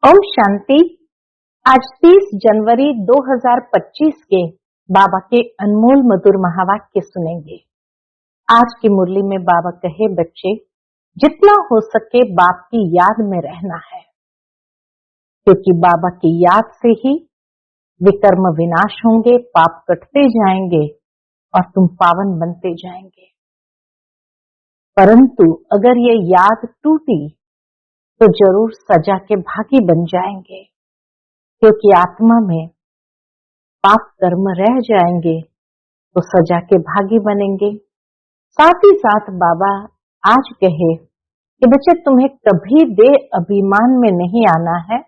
ओम शांति। आज 30 जनवरी 2025 के बाबा के अनमोल मधुर महावाक्य सुनेंगे। आज की मुरली में बाबा कहे, बच्चे जितना हो सके बाप की याद में रहना है, क्योंकि बाबा की याद से ही विकर्म विनाश होंगे, पाप कटते जाएंगे और तुम पावन बनते जाएंगे। परंतु अगर ये याद टूटी तो जरूर सजा के भागी बन जाएंगे, क्योंकि आत्मा में पाप कर्म रह जाएंगे तो सजा के भागी बनेंगे। साथ ही साथ बाबा आज कहे कि बच्चे तुम्हें कभी देह अभिमान में नहीं आना है।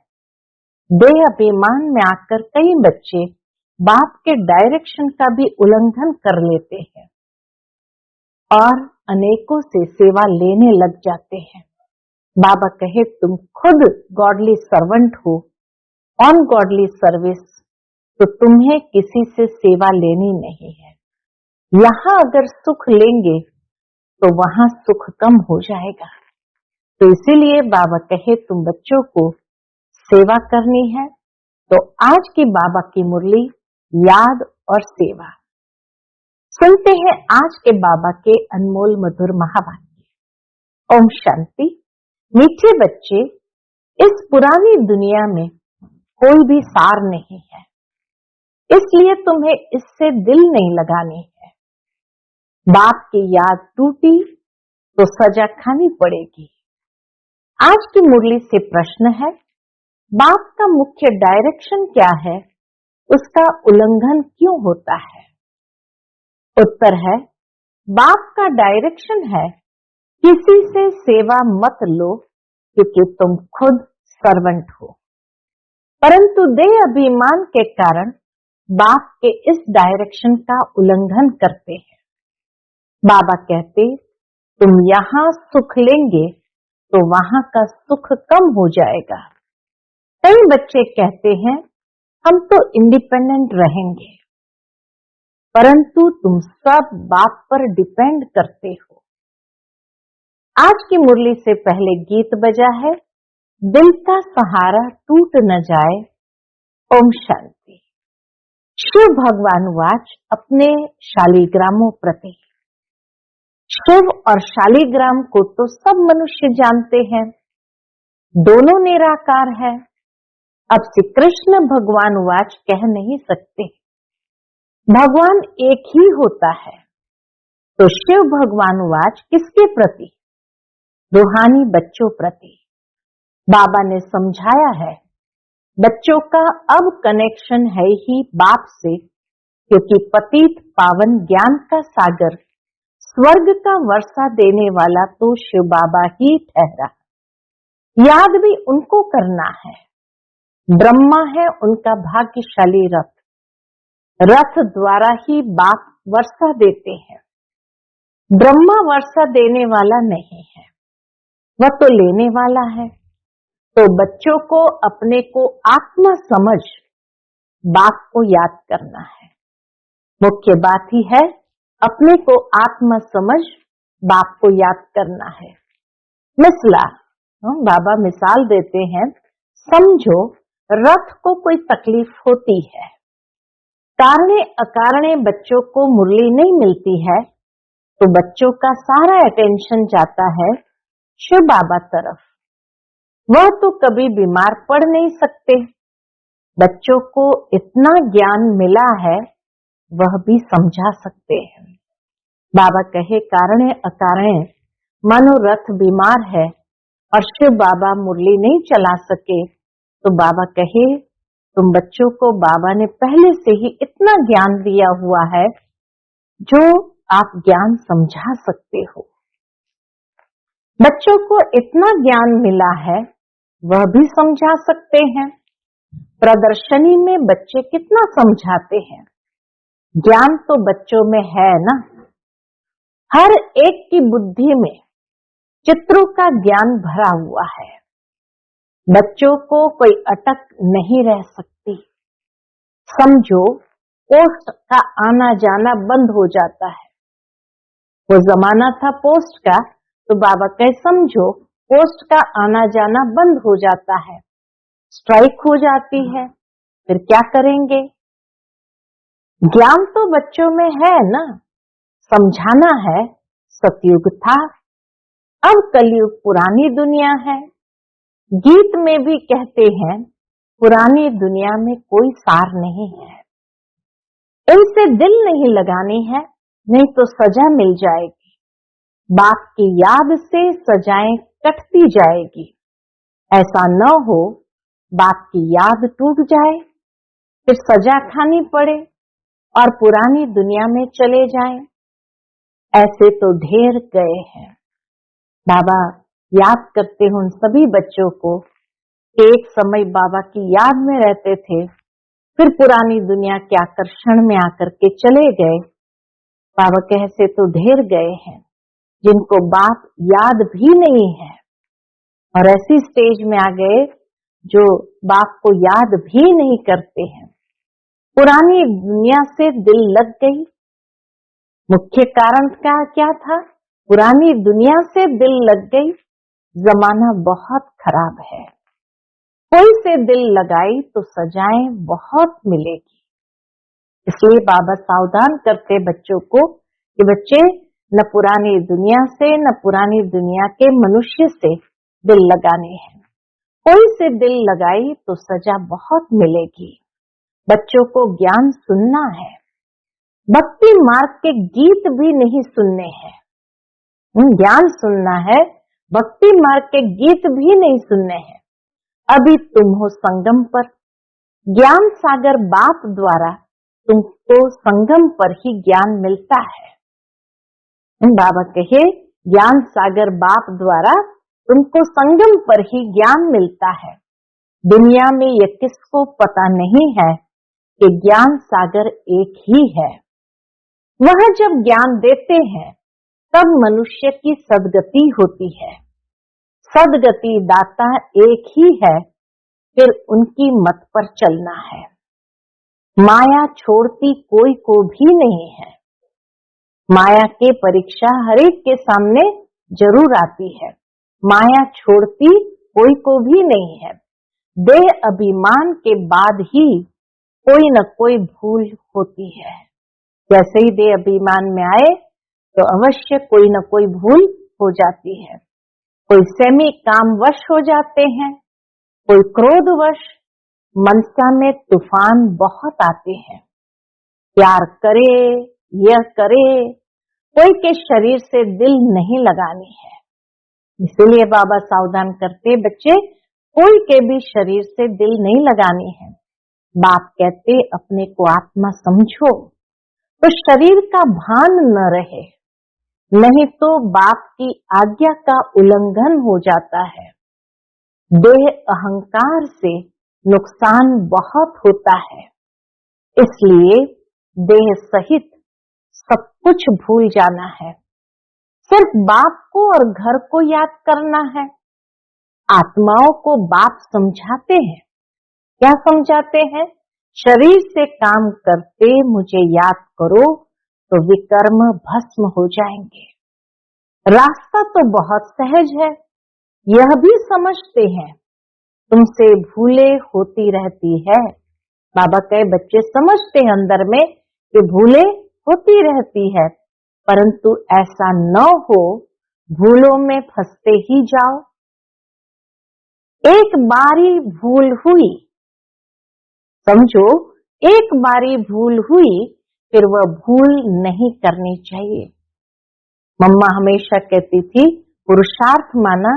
देह अभिमान में आकर कई बच्चे बाप के डायरेक्शन का भी उल्लंघन कर लेते हैं और अनेकों से सेवा लेने लग जाते हैं। बाबा कहे तुम खुद गॉडली सर्वेंट हो, ऑन गॉडली सर्विस, तो तुम्हें किसी से सेवा लेनी नहीं है। यहां अगर सुख लेंगे तो वहां सुख कम हो जाएगा। तो इसीलिए बाबा कहे तुम बच्चों को सेवा करनी है। तो आज की बाबा की मुरली याद और सेवा सुनते हैं। आज के बाबा के अनमोल मधुर महावाक्य। ओम शांति। मीठे बच्चे, इस पुरानी दुनिया में कोई भी सार नहीं है, इसलिए तुम्हें इससे दिल नहीं लगानी है। बाप की याद टूटी तो सजा खानी पड़ेगी। आज की मुरली से प्रश्न है, बाप का मुख्य डायरेक्शन क्या है, उसका उल्लंघन क्यों होता है? उत्तर है, बाप का डायरेक्शन है किसी से सेवा मत लो, क्योंकि तुम खुद सर्वेंट हो। परंतु देह अभिमान के कारण बाप के इस डायरेक्शन का उल्लंघन करते हैं। बाबा कहते तुम यहां सुख लेंगे तो वहां का सुख कम हो जाएगा। कई बच्चे कहते हैं हम तो इंडिपेंडेंट रहेंगे, परंतु तुम सब बाप पर डिपेंड करते हो। आज की मुरली से पहले गीत बजा है, दिल का सहारा टूट न जाए। ओम शांति। शिव भगवान वाच अपने शालिग्रामों प्रति। शिव और शालिग्राम को तो सब मनुष्य जानते हैं, दोनों निराकार है। अब श्री कृष्ण भगवान वाच कह नहीं सकते, भगवान एक ही होता है। तो शिव भगवान वाच किसके प्रति? रूहानी बच्चों प्रति। बाबा ने समझाया है, बच्चों का अब कनेक्शन है ही बाप से, क्योंकि पतित पावन ज्ञान का सागर स्वर्ग का वर्षा देने वाला तो शिव बाबा ही ठहरा। याद भी उनको करना है। ब्रह्मा है उनका भाग्यशाली रथ, रथ द्वारा ही बाप वर्षा देते हैं। ब्रह्मा वर्षा देने वाला नहीं है, वह तो लेने वाला है। तो बच्चों को अपने को आत्मा समझ बाप को याद करना है। मुख्य बात ही है अपने को आत्मा समझ बाप को याद करना है। मिसला बाबा मिसाल देते हैं, समझो रथ को कोई तकलीफ होती है, कारणे अकारणे बच्चों को मुरली नहीं मिलती है, तो बच्चों का सारा अटेंशन जाता है शिव बाबा तरफ। वह तो कभी बीमार पड़ नहीं सकते। बच्चों को इतना ज्ञान मिला है, वह भी समझा सकते हैं। बाबा कहे कारणे अकारणे मानो रथ बीमार है और शिव बाबा मुरली नहीं चला सके, तो बाबा कहे तुम बच्चों को बाबा ने पहले से ही इतना ज्ञान दिया हुआ है जो आप ज्ञान समझा सकते हो। बच्चों को इतना ज्ञान मिला है, वह भी समझा सकते हैं। प्रदर्शनी में बच्चे कितना समझाते हैं, ज्ञान तो बच्चों में है ना। हर एक की बुद्धि में चित्रों का ज्ञान भरा हुआ है। बच्चों को कोई अटक नहीं रह सकती। समझो पोस्ट का आना जाना बंद हो जाता है। वो जमाना था पोस्ट का, तो बाबा कहे समझो पोस्ट का आना जाना बंद हो जाता है। स्ट्राइक हो जाती है, फिर क्या करेंगे? ज्ञान तो बच्चों में है ना, समझाना है। सतयुग था, अब कलयुग पुरानी दुनिया है। गीत में भी कहते हैं पुरानी दुनिया में कोई सार नहीं है। इनसे दिल नहीं लगानी है, नहीं तो सजा मिल जाएगी। बाप की याद से सजाएं कटती जाएगी। ऐसा न हो बाप की याद टूट जाए, फिर सजा खानी पड़े और पुरानी दुनिया में चले जाएं। ऐसे तो ढेर गए हैं। बाबा याद करते हैं उन सभी बच्चों को कि एक समय बाबा की याद में रहते थे, फिर पुरानी दुनिया के आकर्षण में आकर के चले गए। बाबा कैसे तो ढेर गए हैं जिनको बाप याद भी नहीं है, और ऐसी स्टेज में आ गए जो बाप को याद भी नहीं करते हैं। पुरानी दुनिया से दिल लग गई। मुख्य कारण क्या था? पुरानी दुनिया से दिल लग गई। जमाना बहुत खराब है, कोई से दिल लगाई तो सजाएं बहुत मिलेगी। इसलिए बाबा सावधान करते बच्चों को कि बच्चे न पुरानी दुनिया से न पुरानी दुनिया के मनुष्य से दिल लगाने हैं। कोई से दिल लगाई तो सजा बहुत मिलेगी। बच्चों को ज्ञान सुनना है, भक्ति मार्ग के गीत भी नहीं सुनने हैं। ज्ञान सुनना है, भक्ति मार्ग के गीत भी नहीं सुनने हैं। अभी तुम हो संगम पर, ज्ञान सागर बाप द्वारा तुमको संगम पर ही ज्ञान मिलता है। बाबा कहे ज्ञान सागर बाप द्वारा तुमको संगम पर ही ज्ञान मिलता है। दुनिया में ये किसको पता नहीं है कि ज्ञान सागर एक ही है। वह जब ज्ञान देते हैं तब मनुष्य की सदगति होती है। सदगति दाता एक ही है, फिर उनकी मत पर चलना है। माया छोड़ती कोई को भी नहीं है। माया की परीक्षा हर एक के सामने जरूर आती है। माया छोड़ती कोई को भी नहीं है। देह अभिमान के बाद ही कोई न कोई भूल होती है। जैसे ही देह अभिमान में आए तो अवश्य कोई न कोई भूल हो जाती है। कोई सेमी कामवश हो जाते हैं, कोई क्रोधवश। मनसा में तूफान बहुत आते हैं। प्यार करे, यह करे, कोई के शरीर से दिल नहीं लगानी है। इसीलिए बाबा सावधान करते बच्चे कोई के भी शरीर से दिल नहीं लगानी है। बाप कहते अपने को आत्मा समझो तो शरीर का भान न रहे, नहीं तो बाप की आज्ञा का उल्लंघन हो जाता है। देह अहंकार से नुकसान बहुत होता है। इसलिए देह सहित सब कुछ भूल जाना है। सिर्फ बाप को और घर को याद करना है। आत्माओं को बाप समझाते हैं। क्या समझाते हैं? शरीर से काम करते मुझे याद करो तो विकर्म भस्म हो जाएंगे। रास्ता तो बहुत सहज है, यह भी समझते हैं। तुमसे भूले होती रहती है। बाबा कहे बच्चे समझते हैं अंदर में कि भूले होती रहती है, परंतु ऐसा न हो भूलों में फंसते ही जाओ। एक बारी भूल हुई, समझो, एक बारी भूल हुई, फिर वह भूल नहीं करनी चाहिए। मम्मा हमेशा कहती थी पुरुषार्थ माना,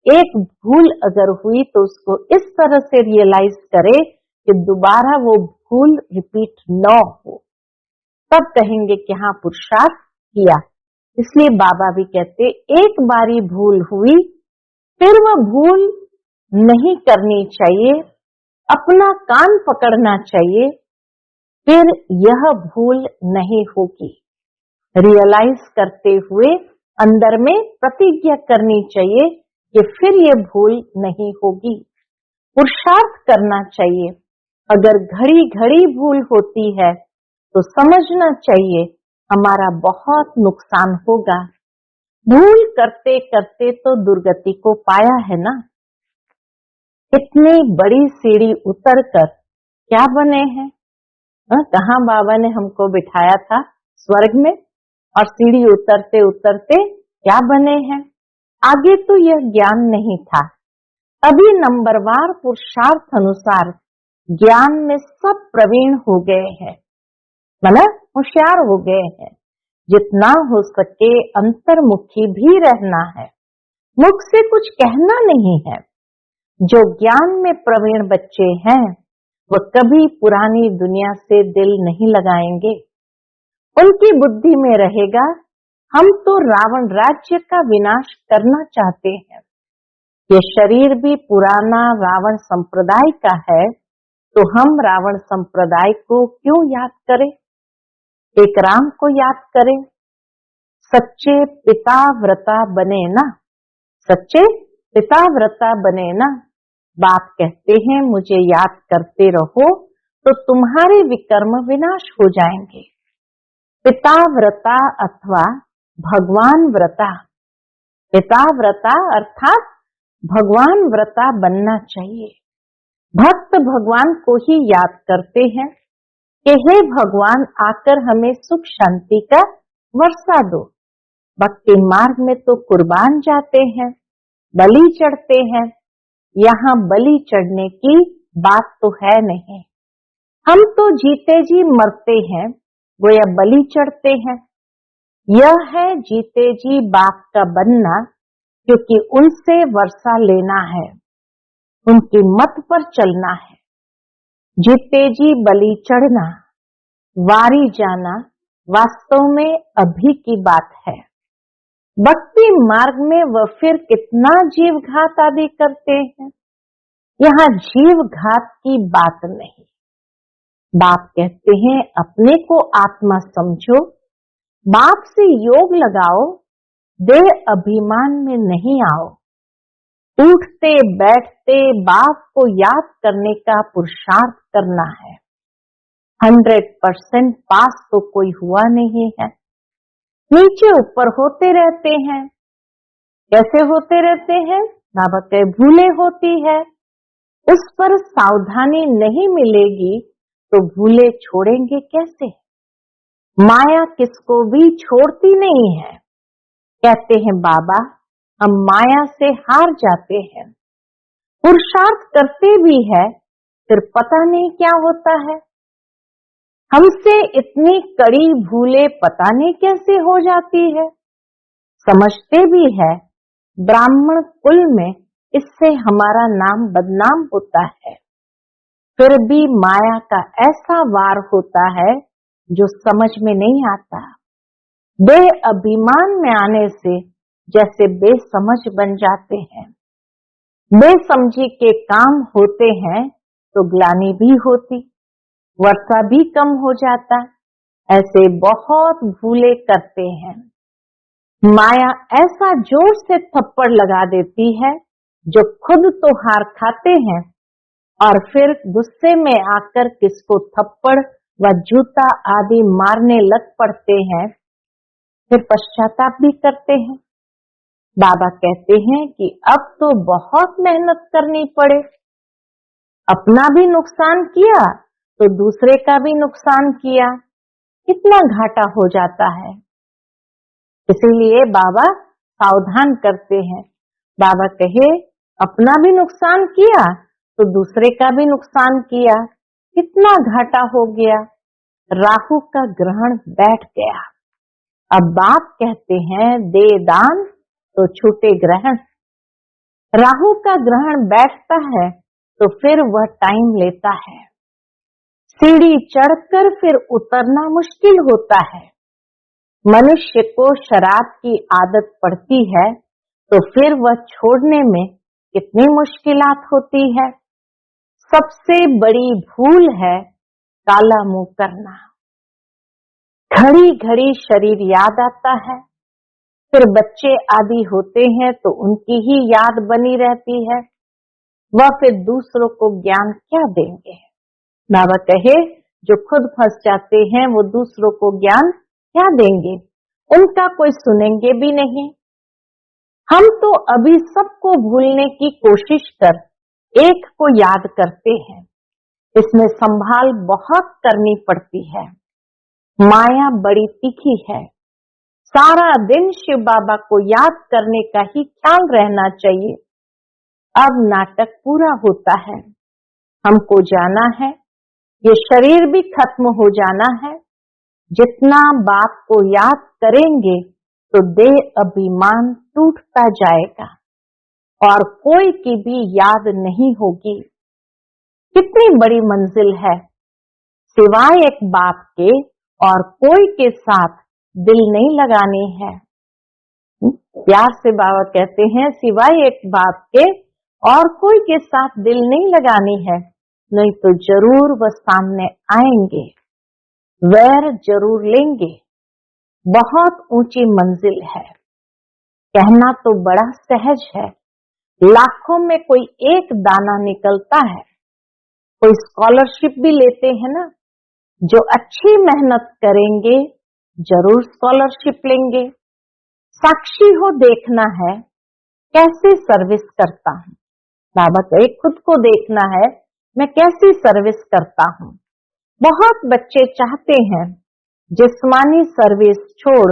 एक भूल अगर हुई तो उसको इस तरह से रियलाइज करे कि दोबारा वो भूल रिपीट न हो, तब कहेंगे कि हाँ पुरुषार्थ किया। इसलिए बाबा भी कहते एक बारी भूल हुई फिर वह भूल नहीं करनी चाहिए, अपना कान पकड़ना चाहिए, फिर यह भूल नहीं होगी। रियलाइज करते हुए अंदर में प्रतिज्ञा करनी चाहिए कि फिर ये भूल नहीं होगी। पुरुषार्थ करना चाहिए। अगर घड़ी घड़ी भूल होती है तो समझना चाहिए हमारा बहुत नुकसान होगा। भूल करते करते तो दुर्गति को पाया है ना। इतनी बड़ी सीढ़ी उतरकर क्या बने हैं? कहाँ बाबा ने हमको बिठाया था स्वर्ग में, और सीढ़ी उतरते उतरते क्या बने हैं? आगे तो यह ज्ञान नहीं था। अभी नंबरवार पुरुषार्थ अनुसार ज्ञान में सब प्रवीण हो गए हैं, मतलब होशियार हो गए हैं। जितना हो सके अंतर्मुखी भी रहना है, मुख से कुछ कहना नहीं है। जो ज्ञान में प्रवीण बच्चे हैं वो कभी पुरानी दुनिया से दिल नहीं लगाएंगे। उनकी बुद्धि में रहेगा, हम तो रावण राज्य का विनाश करना चाहते हैं। ये शरीर भी पुराना रावण संप्रदाय का है, तो हम रावण संप्रदाय को क्यों याद करें? एक राम को याद करें। सच्चे पिता व्रता बने ना, सच्चे पिता व्रता बने ना। बाप कहते हैं मुझे याद करते रहो तो तुम्हारे विकर्म विनाश हो जाएंगे। पिता व्रता अथवा भगवान व्रता, पिता व्रता अर्थात भगवान व्रता बनना चाहिए। भक्त भगवान को ही याद करते हैं कि हे भगवान आकर हमें सुख शांति का वर्षा दो। भक्ति मार्ग में तो कुर्बान जाते हैं, बलि चढ़ते हैं। यहाँ बलि चढ़ने की बात तो है नहीं। हम तो जीते जी मरते हैं, गोया बलि चढ़ते हैं। यह है जीते जी बाप का बनना, क्योंकि उनसे वर्षा लेना है, उनकी मत पर चलना है। जीते जी बलि चढ़ना, वारी जाना वास्तव में अभी की बात है। भक्ति मार्ग में वह फिर कितना जीव घात आदि करते हैं। यहाँ जीव घात की बात नहीं। बाप कहते हैं अपने को आत्मा समझो, बाप से योग लगाओ, देह अभिमान में नहीं आओ। उठते बैठते बाप को याद करने का पुरुषार्थ करना है। 100% पास तो कोई हुआ नहीं है, नीचे ऊपर होते रहते हैं। कैसे होते रहते हैं? बाबा कहे भूले होती है। उस पर सावधानी नहीं मिलेगी तो भूले छोड़ेंगे कैसे? माया किसको भी छोड़ती नहीं है। कहते हैं बाबा हम माया से हार जाते हैं। पुरुषार्थ करते भी है, फिर पता नहीं क्या होता है। हमसे इतनी कड़ी भूले पता नहीं कैसे हो जाती है। समझते भी है ब्राह्मण कुल में इससे हमारा नाम बदनाम होता है, फिर भी माया का ऐसा वार होता है जो समझ में नहीं आता। बे अभिमान में आने से जैसे बेसमझ बन जाते हैं। बेसमझी के काम होते हैं तो ग्लानि भी होती, वर्षा भी कम हो जाता। ऐसे बहुत भूले करते हैं। माया ऐसा जोर से थप्पड़ लगा देती है जो खुद तो हार खाते हैं और फिर गुस्से में आकर किसको थप्पड़ व जूता आदि मारने लग पड़ते हैं, फिर पश्चाताप भी करते हैं। बाबा कहते हैं कि अब तो बहुत मेहनत करनी पड़े। अपना भी नुकसान किया तो दूसरे का भी नुकसान किया, कितना घाटा हो जाता है। इसीलिए बाबा सावधान करते हैं। बाबा कहे अपना भी नुकसान किया तो दूसरे का भी नुकसान किया, कितना घाटा हो गया। राहु का ग्रहण बैठ गया। अब बाप कहते हैं दे दान तो छूटे ग्रहण। राहु का ग्रहण बैठता है तो फिर वह टाइम लेता है। सीढ़ी चढ़कर फिर उतरना मुश्किल होता है। मनुष्य को शराब की आदत पड़ती है तो फिर वह छोड़ने में कितनी मुश्किलात होती है। सबसे बड़ी भूल है काला मुंह करना। घड़ी घड़ी शरीर याद आता है, फिर बच्चे आदि होते हैं तो उनकी ही याद बनी रहती है। वह फिर दूसरों को ज्ञान क्या देंगे। बाबा कहे जो खुद फंस जाते हैं वो दूसरों को ज्ञान क्या देंगे, उनका कोई सुनेंगे भी नहीं। हम तो अभी सबको भूलने की कोशिश कर एक को याद करते हैं। इसमें संभाल बहुत करनी पड़ती है। माया बड़ी तीखी है। सारा दिन शिव बाबा को याद करने का ही ख्याल रहना चाहिए। अब नाटक पूरा होता है, हमको जाना है, ये शरीर भी खत्म हो जाना है। जितना बाप को याद करेंगे तो देह अभिमान टूटता जाएगा और कोई की भी याद नहीं होगी। कितनी बड़ी मंजिल है, सिवाय एक बाप के और कोई के साथ दिल नहीं लगाने हैं। प्यार से बाबा कहते हैं, सिवाय एक बाप के और कोई के साथ दिल नहीं लगानी है, नहीं तो जरूर वह सामने आएंगे, वैर जरूर लेंगे। बहुत ऊंची मंजिल है। कहना तो बड़ा सहज है, लाखों में कोई एक दाना निकलता है। कोई स्कॉलरशिप भी लेते हैं ना, जो अच्छी मेहनत करेंगे जरूर स्कॉलरशिप लेंगे। साक्षी हो देखना है कैसे सर्विस करता हूँ। बाबा कहे खुद को देखना है मैं कैसी सर्विस करता हूँ। बहुत बच्चे चाहते हैं जिस्मानी सर्विस छोड़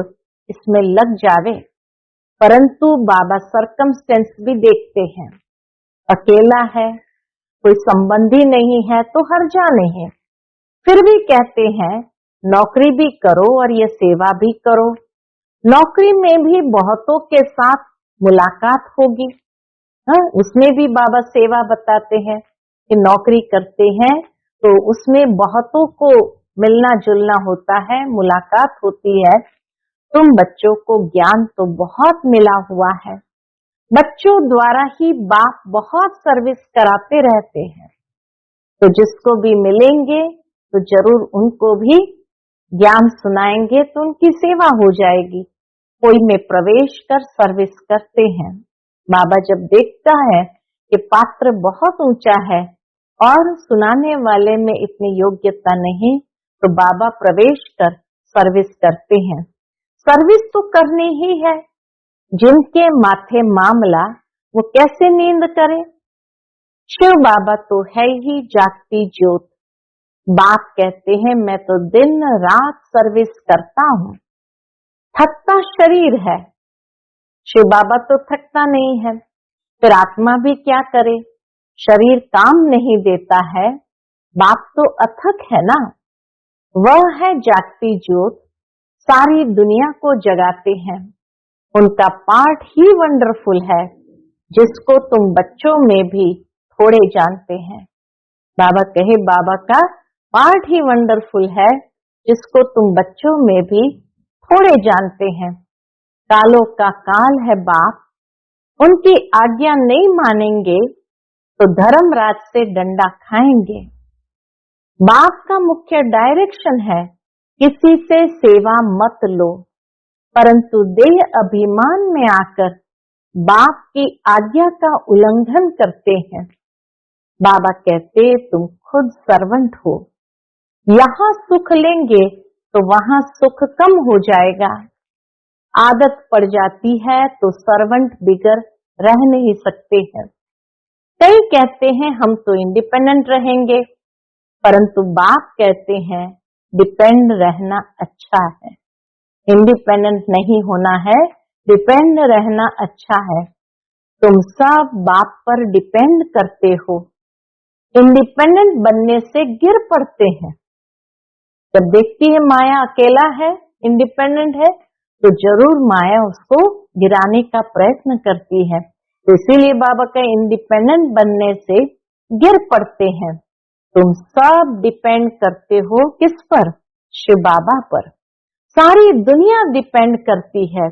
इसमें लग जावे, परंतु बाबा सरकमस्टेंस भी देखते हैं। अकेला है, कोई संबंधी नहीं है तो हर्जा नहीं है, फिर भी कहते हैं नौकरी भी करो और ये सेवा भी करो। नौकरी में भी बहुतों के साथ मुलाकात होगी। उसमें भी बाबा सेवा बताते हैं कि नौकरी करते हैं तो उसमें बहुतों को मिलना जुलना होता है, मुलाकात होती है। तुम बच्चों को ज्ञान तो बहुत मिला हुआ है, बच्चों द्वारा ही बाप बहुत सर्विस कराते रहते हैं, तो जिसको भी मिलेंगे तो जरूर उनको भी ज्ञान सुनाएंगे तो उनकी सेवा हो जाएगी। कोई में प्रवेश कर सर्विस करते हैं। बाबा जब देखता है कि पात्र बहुत ऊंचा है और सुनाने वाले में इतनी योग्यता नहीं, तो बाबा प्रवेश कर सर्विस करते हैं। सर्विस तो करनी ही है। जिनके माथे मामला वो कैसे नींद करे। शिव बाबा तो है ही जागती ज्योत। बाप कहते हैं मैं तो दिन रात सर्विस करता हूँ। थकता शरीर है, शिव बाबा तो थकता नहीं है, फिर आत्मा भी क्या करे। शरीर काम नहीं देता है, बाप तो अथक है ना। वह है जागती ज्योत, सारी दुनिया को जगाते हैं। उनका पार्ट ही वंडरफुल है, जिसको तुम बच्चों में भी थोड़े जानते हैं। बाबा कहे बाबा का पार्ट ही वंडरफुल है, जिसको तुम बच्चों में भी थोड़े जानते हैं। कालों का काल है बाप, उनकी आज्ञा नहीं मानेंगे तो धर्मराज से डंडा खाएंगे। बाप का मुख्य डायरेक्शन है किसी से सेवा मत लो, परंतु देह अभिमान में आकर बाप की आज्ञा का उल्लंघन करते हैं। बाबा कहते तुम खुद सर्वेंट हो, यहाँ सुख लेंगे तो वहां सुख कम हो जाएगा। आदत पड़ जाती है तो सर्वेंट बिगर रह नहीं सकते हैं। कई कहते हैं हम तो इंडिपेंडेंट रहेंगे, परंतु बाप कहते हैं डिपेंड रहना अच्छा है। इंडिपेंडेंट नहीं होना है, डिपेंड रहना अच्छा है। तुम सब बाप पर डिपेंड करते हो, इंडिपेंडेंट बनने से गिर पड़ते हैं। जब देखती है माया अकेला है, इंडिपेंडेंट है, तो जरूर माया उसको गिराने का प्रयत्न करती है। तो इसीलिए बाबा का इंडिपेंडेंट बनने से गिर पड़ते हैं। तुम सब डिपेंड करते हो किस पर? शिव बाबा पर। सारी दुनिया डिपेंड करती है,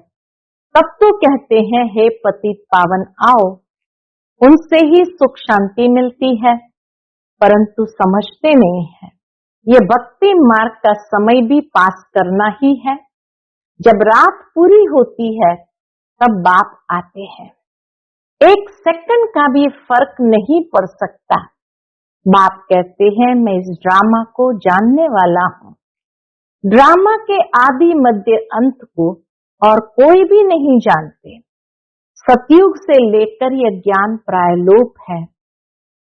तब तो कहते हैं हे पतित पावन आओ। उनसे ही सुख शांति मिलती है, परंतु समझते नहीं है। ये भक्ति मार्ग का समय भी पास करना ही है। जब रात पूरी होती है तब बाप आते हैं। एक सेकंड का भी फर्क नहीं पड़ सकता। बाप कहते हैं मैं इस ड्रामा को जानने वाला हूँ। ड्रामा के आदि मध्य अंत को और कोई भी नहीं जानते। सतयुग से लेकर यह ज्ञान प्रायलोप है।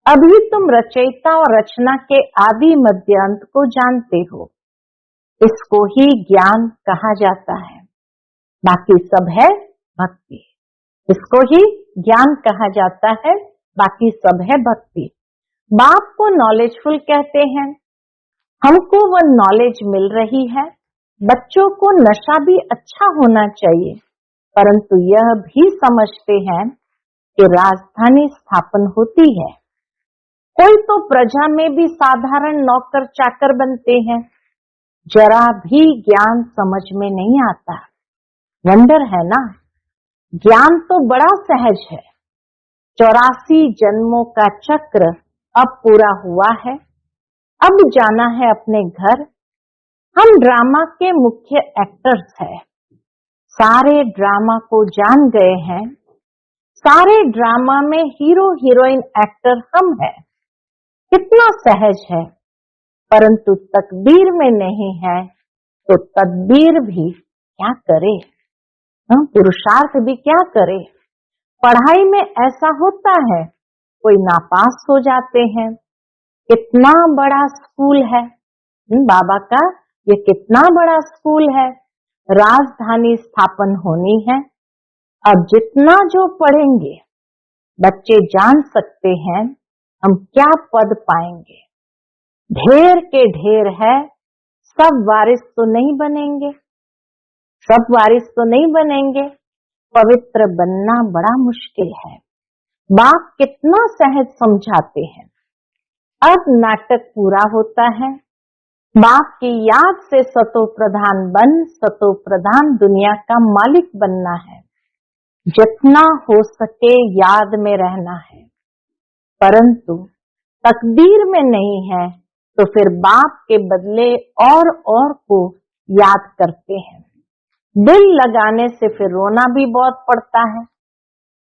अभी तुम रचयिता और रचना के आदि मध्य अंत को जानते हो। इसको ही ज्ञान कहा जाता है, बाकी सब है भक्ति। इसको ही ज्ञान कहा जाता है, बाकी सब है भक्ति। बाप को नॉलेजफुल कहते हैं, हमको वह नॉलेज मिल रही है। बच्चों को नशा भी अच्छा होना चाहिए, परंतु यह भी समझते हैं कि राजधानी स्थापन होती है। कोई तो प्रजा में भी साधारण नौकर चाकर बनते हैं, जरा भी ज्ञान समझ में नहीं आता। वंडर है ना, ज्ञान तो बड़ा सहज है। 84 जन्मों का चक्र अब पूरा हुआ है, अब जाना है अपने घर। हम ड्रामा के मुख्य एक्टर्स हैं, सारे ड्रामा को जान गए हैं। सारे ड्रामा में हीरो हीरोइन एक्टर हम हैं। कितना सहज है, परंतु तकदीर में नहीं है तो तदबीर भी क्या करे, पुरुषार्थ भी क्या करे। पढ़ाई में ऐसा होता है, कोई नापास हो जाते हैं। कितना बड़ा स्कूल है बाबा का, ये कितना बड़ा स्कूल है। राजधानी स्थापन होनी है। अब जितना जो पढ़ेंगे बच्चे जान सकते हैं हम क्या पद पाएंगे। ढेर के ढेर है, सब वारिस तो नहीं बनेंगे, सब वारिस तो नहीं बनेंगे। पवित्र बनना बड़ा मुश्किल है। बाप कितना सहज समझाते हैं। अब नाटक पूरा होता है। बाप की याद से सतो प्रधान बन, सतो प्रधान दुनिया का मालिक बनना है। जितना हो सके याद में रहना है, परंतु तकदीर में नहीं है तो फिर बाप के बदले और को याद करते हैं। दिल लगाने से फिर रोना भी बहुत पड़ता है।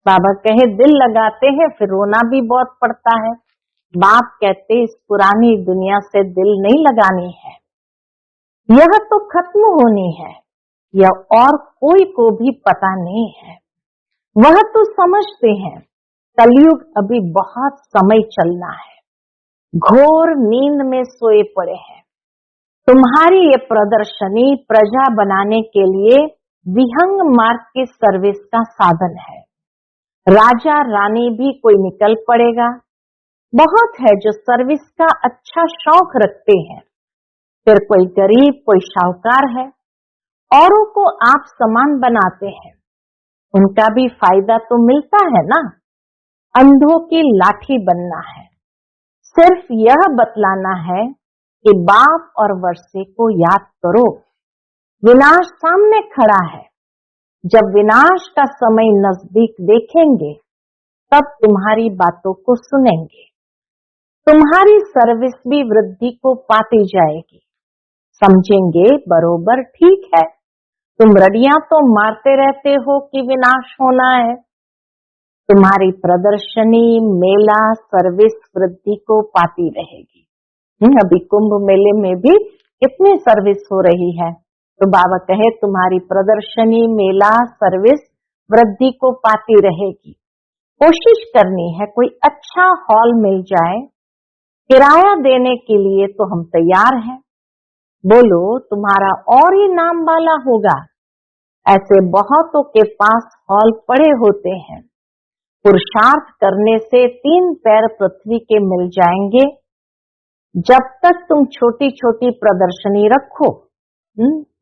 बाबा कहे दिल लगाते हैं फिर रोना भी बहुत पड़ता है। बाप कहते इस पुरानी दुनिया से दिल नहीं लगानी है, यह तो खत्म होनी है। यह और कोई को भी पता नहीं है। वह तो समझते हैं कलयुग अभी बहुत समय चलना है। घोर नींद में सोए पड़े हैं। तुम्हारी ये प्रदर्शनी प्रजा बनाने के लिए विहंग मार्ग की सर्विस का साधन है। राजा रानी भी कोई निकल पड़ेगा। बहुत है जो सर्विस का अच्छा शौक रखते हैं। फिर कोई गरीब, कोई शाहूकार है, औरों को आप समान बनाते हैं। उनका भी फायदा तो मिलता है ना। अंधों की लाठी बनना है। सिर्फ यह बतलाना है कि बाप और वर्षे को याद करो। विनाश सामने खड़ा है। जब विनाश का समय नजदीक देखेंगे तब तुम्हारी बातों को सुनेंगे। तुम्हारी सर्विस भी वृद्धि को पाती जाएगी। समझेंगे बरोबर ठीक है, तुम रडियां तो मारते रहते हो कि विनाश होना है। तुम्हारी प्रदर्शनी, मेला, सर्विस वृद्धि को पाती रहेगी। अभी कुंभ मेले में भी कितनी सर्विस हो रही है, तो बाबा कहे तुम्हारी प्रदर्शनी, मेला, सर्विस वृद्धि को पाती रहेगी। कोशिश करनी है कोई अच्छा हॉल मिल जाए। किराया देने के लिए तो हम तैयार हैं। बोलो तुम्हारा और ही नाम वाला होगा। ऐसे बहुतों के पास हॉल पड़े होते हैं। पुरुषार्थ करने से 3 पैर पृथ्वी के मिल जाएंगे। जब तक तुम छोटी छोटी प्रदर्शनी रखो,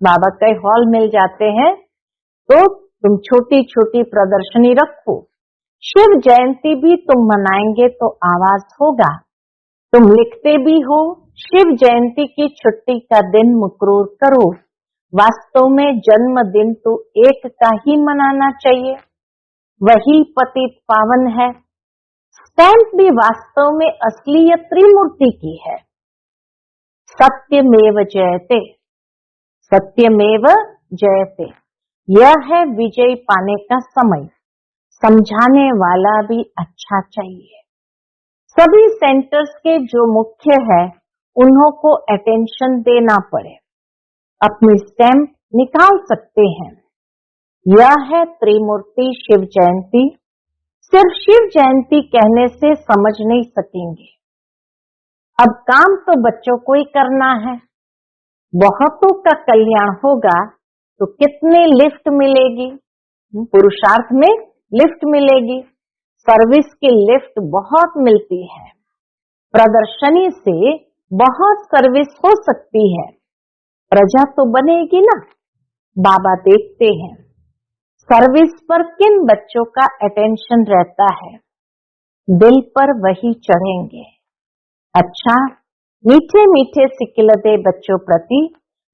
बाबा के हॉल मिल जाते हैं तो तुम छोटी छोटी प्रदर्शनी रखो। शिव जयंती भी तुम मनाएंगे तो आवाज होगा। तुम लिखते भी हो शिव जयंती की छुट्टी का दिन मुकर्रर करो। वास्तव में जन्मदिन तो एक का ही मनाना चाहिए, वही पतित पावन है। स्टैंप भी वास्तव में असलियत त्रिमूर्ति की है। सत्यमेव जयते, सत्यमेव जयते। यह है विजय पाने का समय। समझाने वाला भी अच्छा चाहिए। सभी सेंटर्स के जो मुख्य है उन्हों को अटेंशन देना पड़े। अपनी स्टैंप निकाल सकते हैं। यह है त्रिमूर्ति शिव जयंती। सिर्फ शिव जयंती कहने से समझ नहीं सकेंगे। अब काम तो बच्चों को ही करना है। बहुतों का कल्याण होगा तो कितने लिफ्ट मिलेगी, पुरुषार्थ में लिफ्ट मिलेगी। सर्विस की लिफ्ट बहुत मिलती है। प्रदर्शनी से बहुत सर्विस हो सकती है। प्रजा तो बनेगी ना। बाबा देखते हैं सर्विस पर किन बच्चों का अटेंशन रहता है, दिल पर वही चढ़ेंगे। अच्छा, मीठे मीठे सिकिलते बच्चों प्रति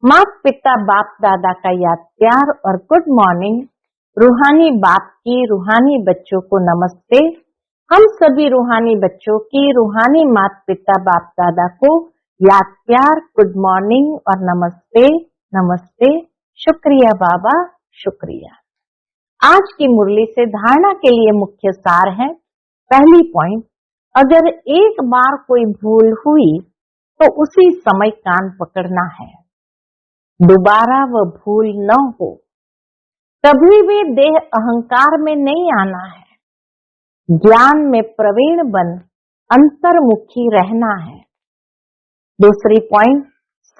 माता पिता बाप दादा का याद प्यार और गुड मॉर्निंग। रूहानी बाप की रूहानी बच्चों को नमस्ते। हम सभी रूहानी बच्चों की रूहानी माता पिता बाप दादा को याद प्यार, गुड मॉर्निंग और नमस्ते नमस्ते। शुक्रिया बाबा, शुक्रिया। आज की मुरली से धारणा के लिए मुख्य सार है। पहली पॉइंट, अगर एक बार कोई भूल हुई तो उसी समय कान पकड़ना है, दोबारा वह भूल न हो। कभी भी देह अहंकार में नहीं आना है। ज्ञान में प्रवीण बन अंतर्मुखी रहना है। दूसरी पॉइंट,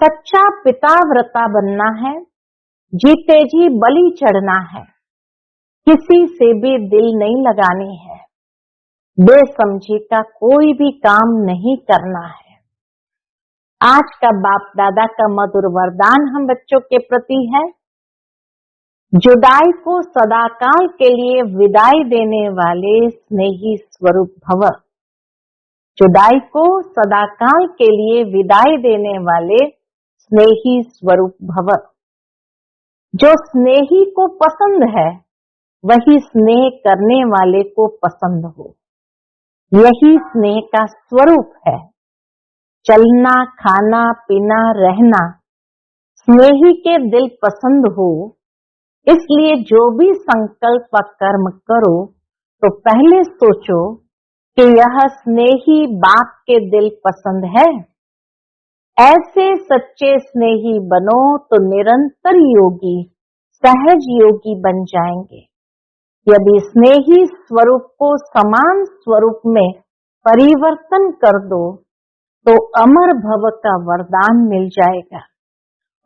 सच्चा पिताव्रता बनना है। जीते जी बलि चढ़ना है। किसी से भी दिल नहीं लगानी है। बेसमझी का कोई भी काम नहीं करना है। आज का बाप दादा का मधुर वरदान हम बच्चों के प्रति है, जुदाई को सदाकाल के लिए विदाई देने वाले स्नेही स्वरूप भव। जुदाई को सदाकाल के लिए विदाई देने वाले स्नेही स्वरूप भव। जो स्नेही को पसंद है वही स्नेह करने वाले को पसंद हो। यही स्नेह का स्वरूप है। चलना, खाना, पीना, रहना स्नेही के दिल पसंद हो। इसलिए जो भी संकल्प कर्म करो तो पहले सोचो कि यह स्नेही बाप के दिल पसंद है। ऐसे सच्चे स्नेही बनो तो निरंतर योगी, सहज योगी बन जाएंगे। यदि स्नेही स्वरूप को समान स्वरूप में परिवर्तन कर दो तो अमर भव का वरदान मिल जाएगा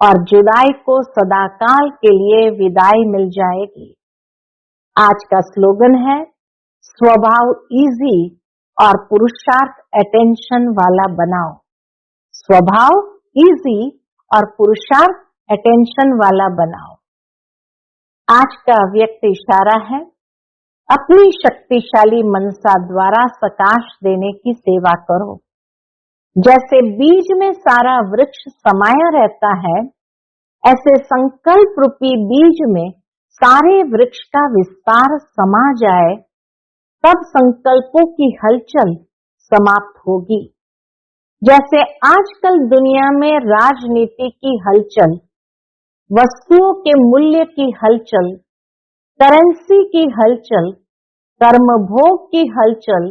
और जुदाई को सदाकाल के लिए विदाई मिल जाएगी। आज का स्लोगन है, स्वभाव इजी और पुरुषार्थ अटेंशन वाला बनाओ। स्वभाव इजी और पुरुषार्थ अटेंशन वाला बनाओ। आज का व्यक्त इशारा है, अपनी शक्तिशाली मनसा द्वारा प्रकाश देने की सेवा करो। जैसे बीज में सारा वृक्ष समाया रहता है, ऐसे संकल्प रूपी बीज में सारे वृक्ष का विस्तार समा जाए, तब संकल्पों की हलचल समाप्त होगी। जैसे आजकल दुनिया में राजनीति की हलचल, वस्तुओं के मूल्य की हलचल, करेंसी की हलचल, कर्म भोग की हलचल,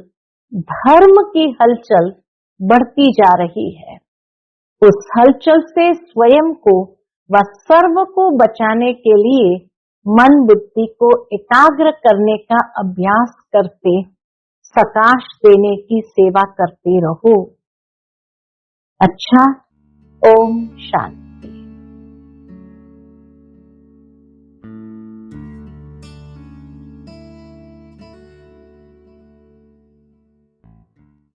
धर्म की हलचल बढ़ती जा रही है। उस हलचल से स्वयं को व सर्व को बचाने के लिए मन बुद्धि को एकाग्र करने का अभ्यास करते, प्रकाश देने की सेवा करते रहो। अच्छा, ओम शांति।